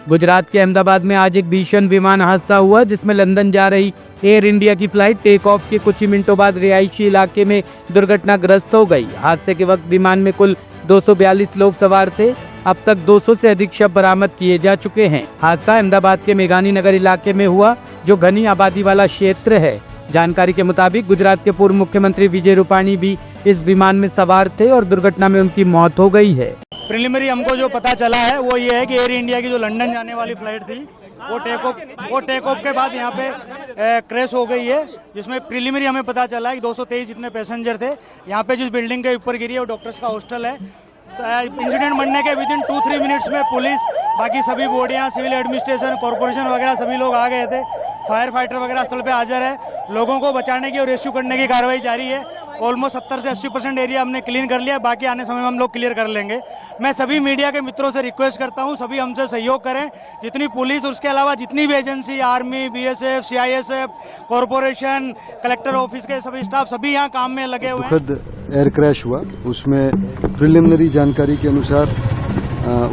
गुजरात के अहमदाबाद में आज एक भीषण विमान हादसा हुआ जिसमें लंदन जा रही एयर इंडिया की फ्लाइट टेक ऑफ के कुछ ही मिनटों बाद रिहायशी इलाके में दुर्घटनाग्रस्त हो गई। हादसे के वक्त विमान में कुल 242 लोग सवार थे। अब तक 200 से अधिक शव बरामद किए जा चुके हैं। हादसा अहमदाबाद के मेघानी नगर इलाके में हुआ जो घनी आबादी वाला क्षेत्र है। जानकारी के मुताबिक गुजरात के पूर्व मुख्यमंत्री विजय रूपाणी भी इस विमान में सवार थे और दुर्घटना में उनकी मौत हो गई है। प्रिलिमिनरी हमको जो पता चला है वो ये है कि एयर इंडिया की जो लंदन जाने वाली फ्लाइट थी वो टेक ऑफ के बाद यहाँ पे क्रैश हो गई है, जिसमें प्रिलिमिनरी हमें पता चला है कि 223 जितने पैसेंजर थे। यहाँ पे जिस बिल्डिंग के ऊपर गिरी है वो डॉक्टर्स का हॉस्टल है। इंसिडेंट बनने के विदिन 2-3 मिनट्स में पुलिस, बाकी सभी बॉडियाँ, सिविल एडमिनिस्ट्रेशन, कॉर्पोरेशन वगैरह सभी लोग आ गए थे। फायर फाइटर वगैरह स्थल पे हाजिर है। लोगों को बचाने की और रेस्क्यू करने की कार्रवाई जारी है। ऑलमोस्ट 70 से 80% एरिया हमने क्लीन कर लिया, बाकी आने समय में हम लोग क्लियर कर लेंगे। मैं सभी मीडिया के मित्रों से रिक्वेस्ट करता हूं, सभी हमसे सहयोग करें। जितनी पुलिस, उसके अलावा जितनी भी agency, army, BSF, CISF, corporation, collector office के सभी स्टाफ सभी यहाँ काम में लगे हुए हैं। दुखद एयर क्रैश हुआ, उसमें प्रिलिमिनरी जानकारी के अनुसार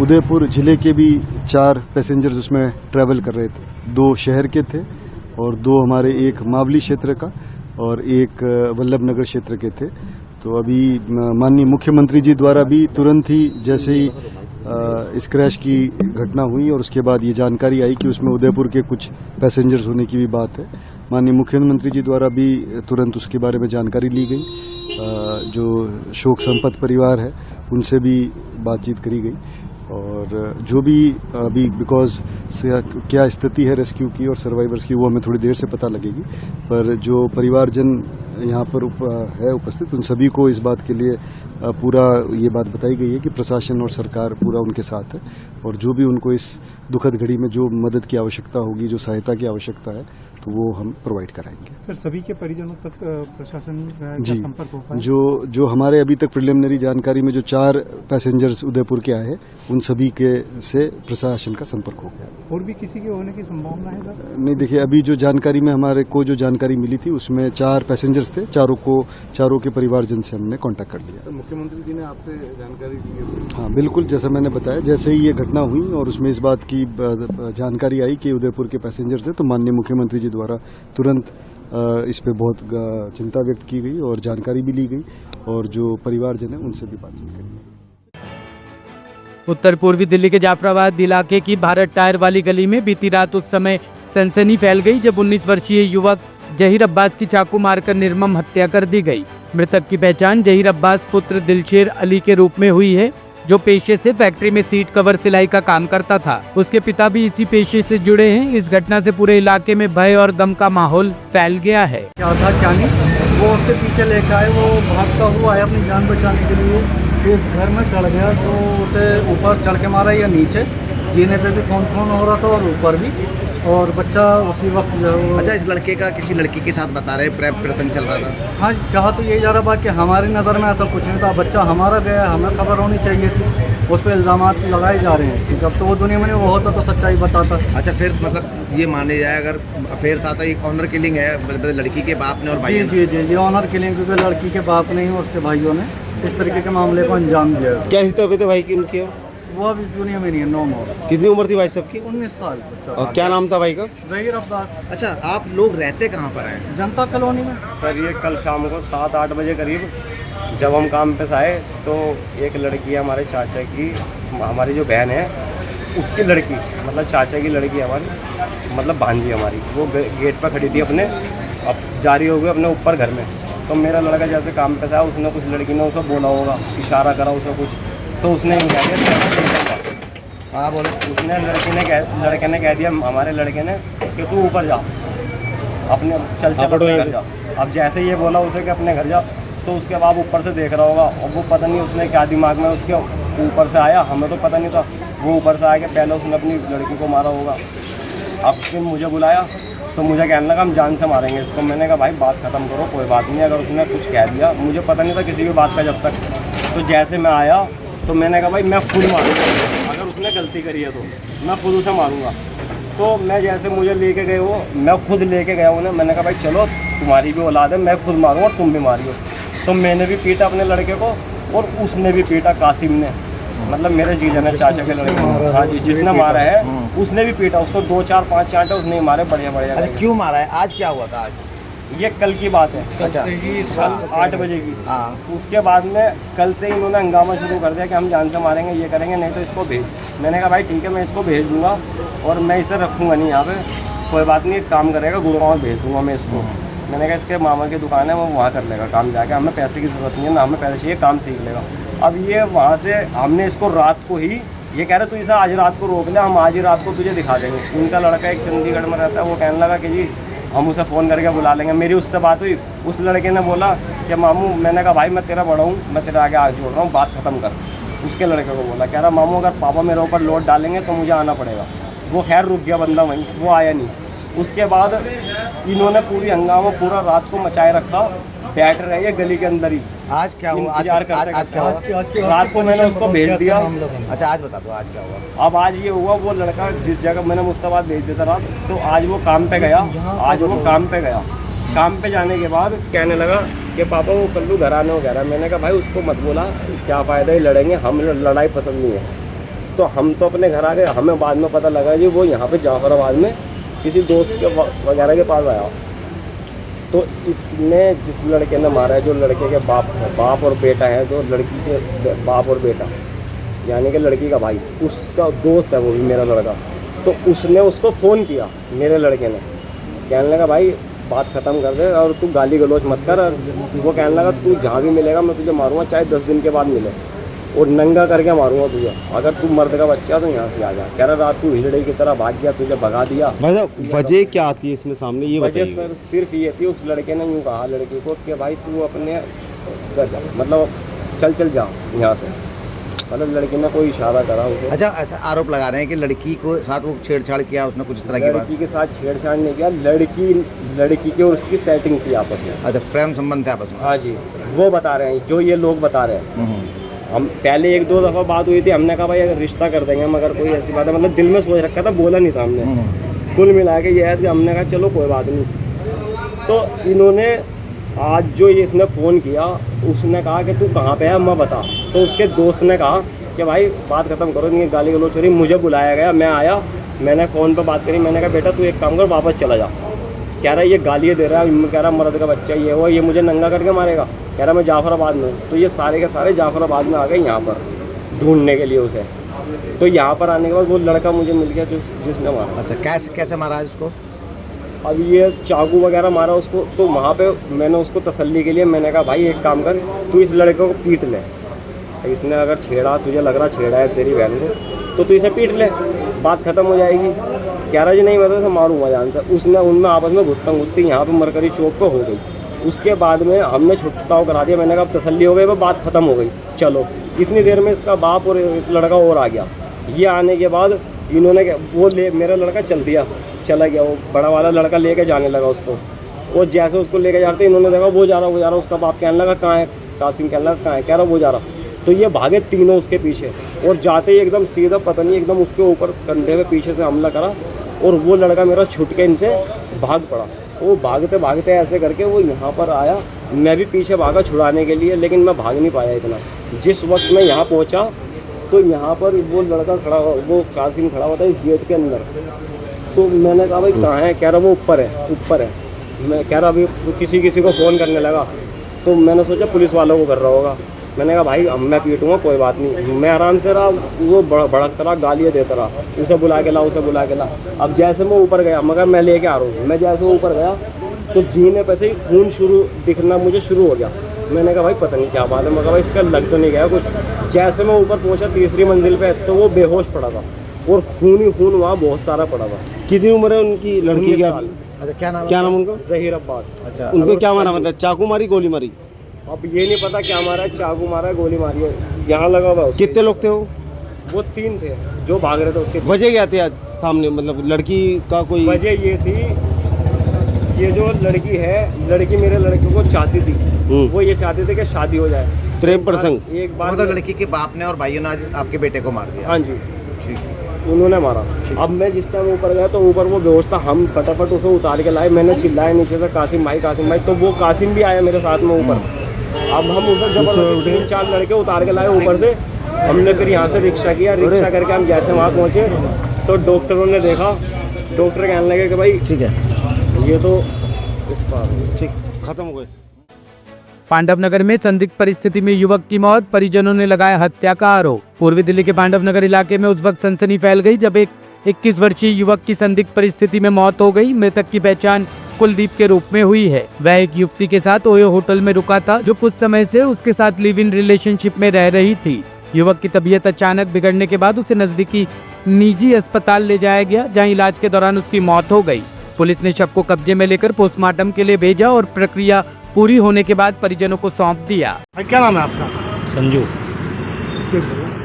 उदयपुर जिले के भी 4 पैसेंजर्स उसमें ट्रैवल कर रहे थे। 2 शहर के थे और 2 हमारे, एक मावली क्षेत्र का और एक वल्लभ नगर क्षेत्र के थे। तो अभी माननीय मुख्यमंत्री जी द्वारा भी तुरंत ही जैसे ही इस क्रैश की घटना हुई और उसके बाद ये जानकारी आई कि उसमें उदयपुर के कुछ पैसेंजर्स होने की भी बात है, माननीय मुख्यमंत्री जी द्वारा भी तुरंत उसके बारे में जानकारी ली गई। जो शोक संपन्न परिवार है उनसे भी बातचीत करी गई और जो भी अभी बिकॉज क्या स्थिति है रेस्क्यू की और सर्वाइवर्स की वो हमें थोड़ी देर से पता लगेगी, पर जो परिवारजन यहाँ पर है उपस्थित उन सभी को इस बात के लिए पूरा ये बात बताई गई है कि प्रशासन और सरकार पूरा उनके साथ है और जो भी उनको इस दुखद घड़ी में जो मदद की आवश्यकता होगी, जो सहायता की आवश्यकता है, तो वो हम प्रोवाइड कराएंगे। सर, सभी के परिजनों तक प्रशासन जी संपर्क हो पाए? जो हमारे अभी तक प्रिलिमिनरी जानकारी में जो 4 पैसेंजर्स उदयपुर के आए हैं उन सभी के से प्रशासन का संपर्क हो गया। और भी किसी के होने की संभावना है सर? नहीं, देखिए अभी जो जानकारी में हमारे को जो जानकारी मिली थी उसमें 4 पैसेंजर्स थे। चारों के परिवारजन से हमने कांटेक्ट कर लिया। तो मुख्यमंत्री जी ने आपसे जानकारी दी है? हाँ बिल्कुल, जैसा मैंने बताया, जैसे ही ये घटना हुई और उसमें इस बात की जानकारी आई कि उदयपुर के पैसेंजर्स थे तो माननीय मुख्यमंत्री जी द्वारा तुरंत इस पे बहुत चिंता व्यक्त की गई और जानकारी भी ली गई और जो परिवारजन है उनसे भी बातचीत करी गई। उत्तर पूर्वी दिल्ली के जाफराबाद इलाके की भारत टायर वाली गली में बीती रात उस समय सनसनी फैल गई जब 19 वर्षीय युवक जहीर अब्बास की चाकू मारकर निर्मम हत्या कर दी गई। मृतक की पहचान जहीर अब्बास पुत्र दिलशेर अली के रूप में हुई है, जो पेशे से फैक्ट्री में सीट कवर सिलाई का काम करता था। उसके पिता भी इसी पेशे से जुड़े हैं। इस घटना से पूरे इलाके में भय और गम का माहौल फैल गया है। क्या था क्या नहीं, वो उसके पीछे लेकर आए, वो भागता हुआ आया अपनी जान बचाने के लिए, इस घर में चढ़ गया तो उसे ऊपर चढ़ के मारा या नीचे, जीने पे भी खून हो रहा था और ऊपर भी, और बच्चा उसी वक्त जो है। अच्छा, इस लड़के का किसी लड़की के साथ बता रहे प्रेम चल रहा था? हाँ, कहा तो यही जा रहा बात कि हमारी नज़र में ऐसा कुछ नहीं था, बच्चा हमारा गया, हमें खबर होनी चाहिए थी। उस पर इल्ज़ाम लगाए जा रहे हैं, जब तो वो दुनिया में वो होता तो सच्चाई बताता। अच्छा, फिर मतलब ये माने जाए अगर अफेयर था तो एक ऑनर किलिंग है लड़की के बाप ने और भाई ने? जी, ऑनर किलिंग, क्योंकि लड़की के बाप ने ही उसके भाइयों ने इस तरीके के मामले को अंजाम दिया। क्या तबीयत है भाई की उनकी? वो अब इस दुनिया में नहीं है, 9 मोर। कितनी उम्र थी भाई साहब की? 19 साल। और क्या नाम था भाई का? जहीर अब्बास। अच्छा, आप लोग रहते कहाँ पर हैं? जनता कॉलोनी में। सर, ये कल शाम को 7-8 बजे करीब जब हम काम पे से आए तो एक लड़की है हमारे चाचा की, हमारी जो बहन है उसकी लड़की, मतलब चाचा की लड़की हमारी, मतलब भांजी हमारी, वो गेट पर खड़ी थी अपने, अब जारी हो गई अपने ऊपर घर में। तो मेरा लड़का जैसे काम पे से आया, उसने कुछ लड़की ने उसे बोला होगा, इशारा करा उसे कुछ, तो उसने कह दिया, हाँ बोले, उसने लड़के ने कह दिया हमारे लड़के ने कि तू ऊपर जा, अपने चल अपने घर जा। अब जैसे ये बोला उसे कि अपने घर जा, तो उसके बाद ऊपर से देख रहा होगा और वो पता नहीं उसने क्या दिमाग में उसके ऊपर से आया, हमें तो पता नहीं था, वो ऊपर से आके पहले उसने अपनी लड़की को मारा होगा। अब फिर मुझे बुलाया तो मुझे कहने लगा हम जान से मारेंगे इसको। मैंने कहा भाई बात ख़त्म करो, कोई बात नहीं, अगर उसने कुछ कह दिया, मुझे पता नहीं था किसी भी बात का जब तक। तो जैसे मैं आया तो मैंने कहा भाई मैं खुद मारूंगा, अगर उसने गलती करी है तो मैं खुद उसे मारूंगा। तो मैं जैसे मुझे लेके गए वो, मैं खुद लेके गया उन्हें, मैंने कहा भाई चलो तुम्हारी भी औलाद है, मैं खुद मारूंगा तुम भी मारियो। तो मैंने भी पीटा अपने लड़के को और उसने भी पीटा, कासिम ने। मतलब मेरे जीजा ने चाचा के लड़के को, हाँ जी, जिसने मारा है उसने भी पीटा उसको, 2 4 5 चांटे उसने ही मारे बढ़िया बढ़िया अच्छा करके। क्यों मारा है? आज क्या हुआ था आज? ये कल की बात है, अच्छा कल 8 बजे की। हाँ उसके बाद में कल से ही इन्होंने हंगामा शुरू कर दिया कि हम जान से मारेंगे, ये करेंगे, नहीं तो इसको भेज। मैंने कहा भाई ठीक है, मैं इसको भेज दूंगा और मैं इसे रखूँगा नहीं यहाँ पे, कोई बात नहीं, एक काम करेगा, गुड़गांव भेज दूंगा मैं इसको। मैंने कहा इसके मामा की दुकान है, वो वहाँ कर लेगा काम जाके, हमें पैसे की ज़रूरत नहीं है ना, हमें पैसे चाहिए, काम सीख लेगा। अब ये वहाँ से हमने इसको रात को ही, ये कह रहे तू इसे आज रात को रोक ले, हम आज ही रात को तुझे दिखा देंगे। उनका लड़का एक चंडीगढ़ में रहता है, वो कहने लगा कि जी हम उसे फ़ोन करके बुला लेंगे। मेरी उससे बात हुई, उस लड़के ने बोला कि मामू, मैंने कहा भाई मैं तेरा बड़ा हूँ, मैं तेरे आगे हाथ जोड़ रहा हूँ, बात ख़त्म कर। उसके लड़के को बोला, कह रहा मामू अगर पापा मेरे ऊपर लोड डालेंगे तो मुझे आना पड़ेगा। वो खैर रुक गया बंदा वहीं, वो आया नहीं। उसके बाद इन्होंने पूरी हंगामा पूरा रात को मचाए रखा, बैठ रहे ये गली के अंदर ही। आज क्या हुआ? आज इंतजार आज आज क्या हुआ? रात को मैंने उसको भेज दिया। अच्छा आज बता दो आज क्या हुआ? अब आज ये हुआ, वो लड़का जिस जगह मैंने मुश्ताबाद भेज देता रहा, तो आज वो काम पे गया, आज वो काम पे गया। काम पे जाने के बाद कहने लगा कि पापा वो कल्लू घर आने वगैरह। मैंने कहा भाई उसको मत बोला, क्या फ़ायदा ही लड़ेंगे, हम लड़ाई पसंद नहीं है। तो हम तो अपने घर आ गए, हमें बाद में पता लगा जी वो यहाँ पे जाफराबाद में किसी दोस्त के वगैरह के पास आया। तो इसने जिस लड़के ने मारा है, जो लड़के के बाप और बेटा है, जो लड़की के बाप और बेटा यानी कि लड़की का भाई, उसका दोस्त है वो भी मेरा लड़का। तो उसने उसको फ़ोन किया मेरे लड़के ने, कहने लगा भाई बात ख़त्म कर दे और तू गाली गलौज मत कर। वो कहने लगा तू जहाँ भी मिलेगा मैं तुझे मारूंगा, चाहे 10 दिन के बाद मिले, और नंगा करके मारूंगा तुझे। अगर तू मर्द का बच्चा तो यहाँ से आ जा। कह रहा रात तू हिजड़े की तरह भाग गया, तुझे भगा दिया। भाई साहब वजह क्या आती है इसमें सामने, ये वजह बताइए। सर सिर्फ ये थी, उस लड़के ने यूँ कहा लड़की को कि भाई तू अपने घर जा, मतलब चल जा यहाँ से। मतलब लड़की ने कोई इशारा करा उसे। अच्छा ऐसा आरोप लगा रहे हैं कि लड़की को साथ वो छेड़छाड़ किया उसने, कुछ इस तरह की बात? लड़की के साथ छेड़छाड़ नहीं किया, लड़की की और उसकी सेटिंग थी आपस में। अच्छा प्रेम संबंध थे आपस में? हाँ जी, वो बता रहे हैं, जो ये लोग बता रहे हैं। हम पहले 1-2 दफ़ा बात हुई थी, हमने कहा भाई अगर रिश्ता कर देंगे मगर कोई ऐसी बात है, मतलब दिल में सोच रखा था, बोला नहीं था हमने। कुल मिला के ये है कि हमने कहा चलो कोई बात नहीं। तो इन्होंने आज जो ये इसने फ़ोन किया, उसने कहा कि तू कहाँ पे है मैं बता। तो उसके दोस्त ने कहा कि भाई बात ख़त्म करो, नहीं गाली गलौज हो रही। मुझे बुलाया गया, मैं आया, मैंने फ़ोन पे बात करी। मैंने कहा बेटा तू एक काम कर, वापस चला जा। कह रहा ये गालियाँ दे रहा है, कह रहा मर्द का बच्चा ये वो, ये मुझे नंगा करके मारेगा। कह रहा मैं जाफराबाद में हूँ। तो ये सारे के सारे जाफराबाद में आ गए यहाँ पर ढूंढने के लिए उसे। तो यहाँ पर आने के बाद वो लड़का मुझे मिल गया जिसने मारा। अच्छा कैसे मारा है उसको? अब ये चाकू वगैरह मारा उसको। तो वहाँ पे मैंने उसको तसल्ली के लिए मैंने कहा भाई एक काम कर, तू इस लड़के को पीट ले। इसने अगर छेड़ा, तुझे लग रहा छेड़ा है तेरी बहन को, तो तू इसे पीट ले, बात ख़त्म हो जाएगी। कह रहा जी नहीं मैं तो इसे मारूंगा जान से। उसने उनमें आपस में घुत्ती यहाँ पे मरकरी चौक पर हो गई। उसके बाद में हमने छुटछुटाव करा दिया। मैंने कहा अब तसल्ली हो गई, बात ख़त्म हो गई, चलो। इतनी देर में इसका बाप और एक लड़का और आ गया। ये आने के बाद इन्होंने वो मेरा लड़का चला गया, वो बड़ा वाला लड़का लेके जाने लगा उसको। और जैसे उसको लेके जाते इन्होंने देखा वो जा रहा। उसका बाप कहने लगा कहाँ है, कासिम कहने लगा कहाँ है, कह रहा वो जा रहा। तो ये भागे तीनों उसके पीछे, और जाते ही एकदम सीधा पता नहीं एकदम उसके ऊपर कंधे पे पीछे से हमला करा। और वो लड़का मेरा छुट के इनसे भाग पड़ा। वो भागते भागते ऐसे करके वो यहाँ पर आया। मैं भी पीछे भागा छुड़ाने के लिए, लेकिन मैं भाग नहीं पाया इतना। जिस वक्त मैं यहाँ पहुँचा तो यहाँ पर वो लड़का खड़ा, वो कासिम खड़ा हुआ था इस गेट के अंदर। तो मैंने कहा भाई कहाँ है, कह रहा वो ऊपर है। मैं कह रहा अभी किसी को फ़ोन करने लगा। तो मैंने सोचा पुलिस वालों को कर रहा होगा। मैंने कहा भाई अब मैं पीटूँगा, कोई बात नहीं। मैं आराम से रहा, वो भड़कता रहा, गालियाँ देता रहा, उसे बुला के ला। अब जैसे मैं ऊपर गया, मगर मैं लेके आ रहा हूँ, मैं जैसे ऊपर गया तो जीने पे से ही खून दिखना मुझे शुरू हो गया। मैंने कहा भाई पता नहीं क्या बात है, मगर भाई इसका लग तो नहीं गया कुछ। जैसे मैं ऊपर पहुँचा 3री मंजिल पे, तो वो बेहोश पड़ा था और खून ही खून वहाँ बहुत सारा पड़ा था। कितनी उम्र है उनकी लड़की की? अच्छा क्या नाम उनका? ज़हीर अब्बास। अच्छा उनको क्या मारा, मतलब चाकू मारी, गोली मारी? अब ये नहीं पता क्या मारा है, चाकू मारा है, गोली मारी है, यहाँ लगा हुआ है उसके। कितने लोग थे वो 3 थे जो भाग रहे थे उसके। वजह क्या थी आज सामने, मतलब लड़की का कोई? वजह ये थी, ये जो लड़की है, लड़की मेरे लड़के को चाहती थी। वो ये चाहते थे कि शादी हो जाए, प्रेम प्रसंग। एक बार मतलब लड़की के बाप ने और भाइयों ने आज आपके बेटे को मार दिया? हाँ जी, ठीक। उन्होंने मारा। अब मैं जिस टाइम ऊपर गया तो ऊपर वो बेहोश था। हम फटाफट उसे उतार के लाए। मैंने चिल्लाया नीचे से कासिम भाई। तो वो कासिम भी आया मेरे साथ में ऊपर। अब हम उधर जब 3-4 लड़के उतार के लाए ऊपर से, हमने फिर यहाँ से रिक्शा किया, रिक्शा करके हम जैसे वहाँ पहुँचे तो डॉक्टरों ने देखा, डॉक्टर कहने लगे कि भाई ठीक है, ये तो ठीक, खत्म हो गए। पांडव नगर में संदिग्ध परिस्थिति में युवक की मौत, परिजनों ने लगाया हत्या का आरोप। पूर्वी दिल्ली के पांडव नगर इलाके में उस वक्त सनसनी फैल गई जब एक 21 वर्षीय युवक की संदिग्ध परिस्थिति में मौत हो गई। मृतक की पहचान कुलदीप के रूप में हुई है। वह एक युवती के साथ ओयो होटल में रुका था जो कुछ समय से उसके साथ लिव इन रिलेशनशिप में रह रही थी। युवक की तबीयत अचानक बिगड़ने के बाद उसे नजदीकी निजी अस्पताल ले जाया गया, जहां इलाज के दौरान उसकी मौत हो गई। पुलिस ने शव को कब्जे में लेकर पोस्टमार्टम के लिए भेजा और प्रक्रिया पूरी होने के बाद परिजनों को सौंप दिया। भाई क्या नाम है आपका? संजू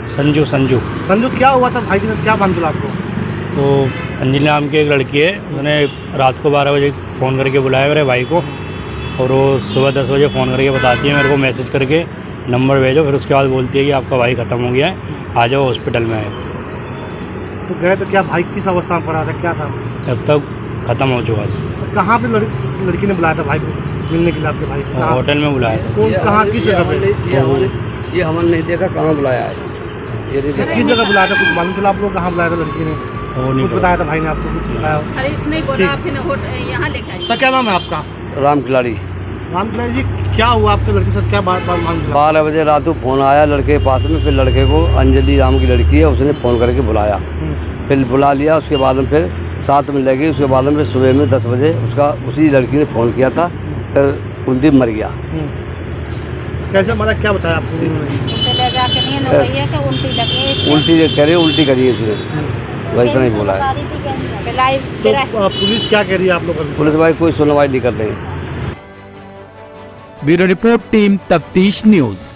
संजू संजू संजू, क्या हुआ था भाई के साथ, क्या बात मिला आपको? तो अंजलि नाम की एक लड़की है, उसने रात को 12 बजे फ़ोन करके बुलाया मेरे भाई को और वो सुबह 10 बजे फ़ोन करके बताती है मेरे को, मैसेज करके नंबर भेजो। फिर उसके बाद बोलती है कि आपका भाई ख़त्म हो गया है, आ जाओ हॉस्पिटल में आए। तो गए तो क्या भाई किस अवस्था में पड़ा था, क्या था? अब तक ख़त्म हो चुका था। कहाँ पे लड़की ने बुलाया था भाई को मिलने के लिए आपके भाई को? होटल में बुलाया था। कौन, कहाँ, किस जगह पे? ये हमने नहीं देखा कहाँ बुलाया है, ये नहीं देखा। किस जगह बुलाया था, कुछ मालूम चला आप लोग कहाँ बुलाया था लड़की ने? वो नहीं कुछ बताया था भाई ने आपको, कुछ बताया? यहाँ लेके आई। सर क्या नाम है आपका? राम खिलाड़ी। राम कुमार जी, क्या हुआ आपके लड़के के साथ, क्या बात मालूम चला? 12 बजे रात को फ़ोन आया लड़के के पास में, फिर लड़के को अंजलि नाम की लड़की है उसने फ़ोन करके बुलाया, फिर बुला लिया। उसके बाद में फिर साथ में लगे, उसके बाद में सुबह में 10 बजे उसका उसी लड़की ने फ़ोन किया था, फिर कुलदीप मर गया। कैसे मरा, क्या बताया आपको? उसे ले जाके नहीं ना भैया कि उल्टी लगी, उल्टी करे, उल्टी करी है उसने, वैसा नहीं बोला है। तो पुलिस क्या कह रही है आप लोगों को? पुलिस भाई कोई सुनवाई नहीं कर रही। ब्यूरो रिपोर्ट, टीम तफ्तीश न्यूज।